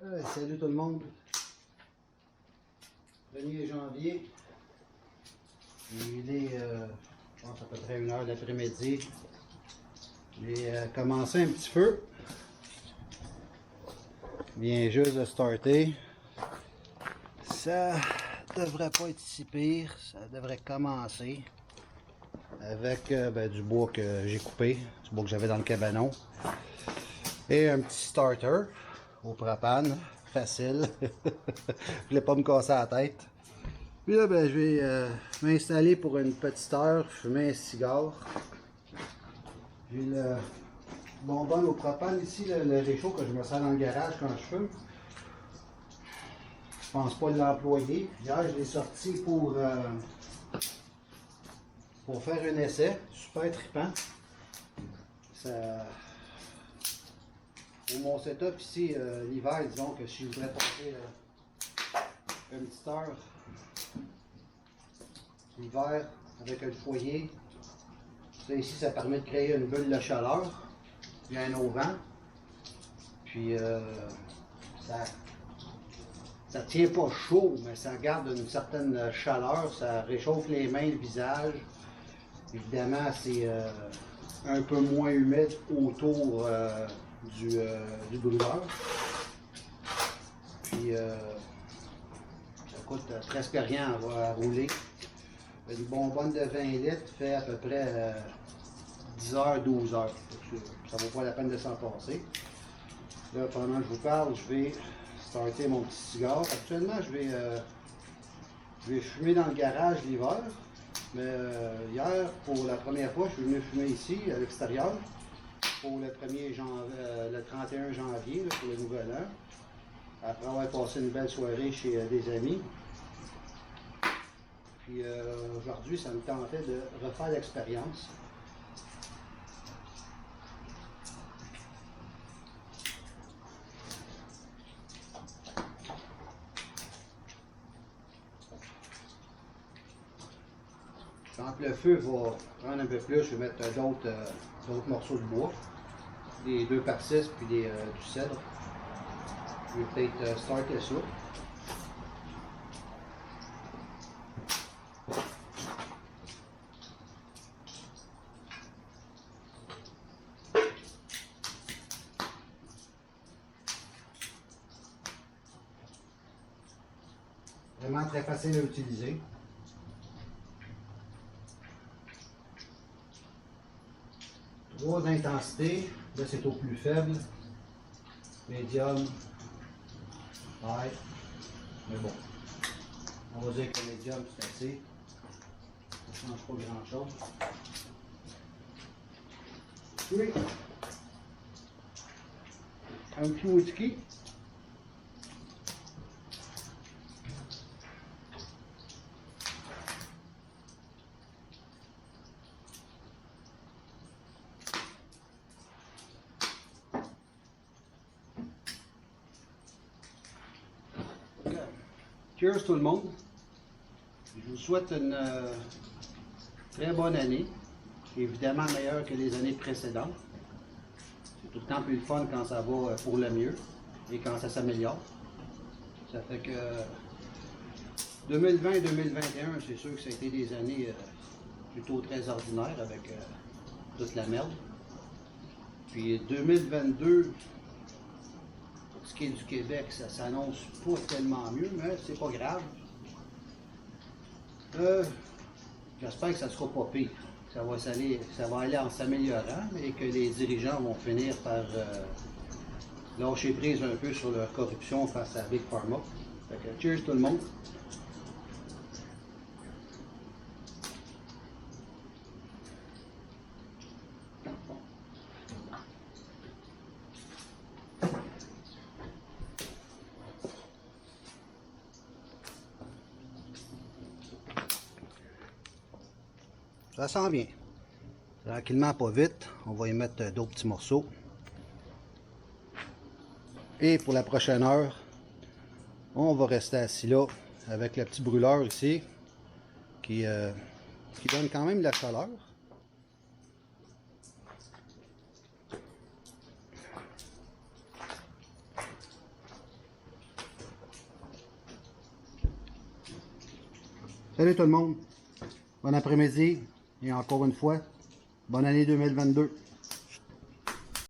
Salut tout le monde. 1er janvier. Il est, je pense, à peu près 1h de l'après-midi. J'ai commencé un petit feu. Il vient juste de starter. Ça devrait pas être si pire. Ça devrait commencer avec du bois que j'ai coupé, du bois que j'avais dans le cabanon. Et un petit starter au propane, facile. Je voulais pas me casser la tête. Puis là, je vais m'installer pour une petite heure, fumer un cigare. J'ai le bonbonne au propane ici, le réchaud que je me sers dans le garage quand je fume. Je pense pas l'employer. Hier, je l'ai sorti pour faire un essai. Super trippant. Ça... Pour mon setup ici, l'hiver, disons que si je voudrais passer une petite heure l'hiver avec un foyer, ça ici, ça permet de créer une bulle de chaleur, bien au vent. Puis ça tient pas chaud, mais ça garde une certaine chaleur, ça réchauffe les mains, le visage. Évidemment, c'est un peu moins humide autour du brûleur. Puis ça coûte presque rien à rouler. Une bonbonne de 20 litres fait à peu près 10 heures, 12 heures. Ça vaut pas la peine de s'en passer. Là, pendant que je vous parle, je vais starter mon petit cigare. Actuellement, je vais fumer dans le garage l'hiver. Mais hier, pour la première fois, je suis venu fumer ici, à l'extérieur, pour le 31 janvier, là, pour le nouvel an. Après avoir passé une belle soirée chez des amis. Puis aujourd'hui, ça me tentait de refaire l'expérience. Quand le feu va prendre un peu plus, je vais mettre d'autres morceaux de bois, des 2x6 puis du cèdre. Je vais peut-être starter ça. Vraiment très facile à utiliser. Trois intensités. Là, c'est au plus faible. Médium. Ouais. Mais bon. On va dire que le médium, c'est assez. Ça ne change pas grand-chose. Oui. Un petit whisky. Cheers tout le monde. Je vous souhaite une très bonne année. Évidemment meilleure que les années précédentes. C'est tout le temps plus le fun quand ça va pour le mieux et quand ça s'améliore. Ça fait que 2020 et 2021, c'est sûr que ça a été des années plutôt très ordinaires avec toute la merde. Puis 2022, pour ce qui est du Québec, ça s'annonce pas tellement mieux, mais c'est pas grave. J'espère que ça sera pas pire. Ça va aller en s'améliorant et que les dirigeants vont finir par lâcher prise un peu sur leur corruption face à Big Pharma. Fait que cheers tout le monde. Ça sent bien. Tranquillement, pas vite. On va y mettre d'autres petits morceaux. Et pour la prochaine heure, on va rester assis là avec le petit brûleur ici qui donne quand même de la chaleur. Salut tout le monde. Bon après-midi et encore une fois, bonne année 2022.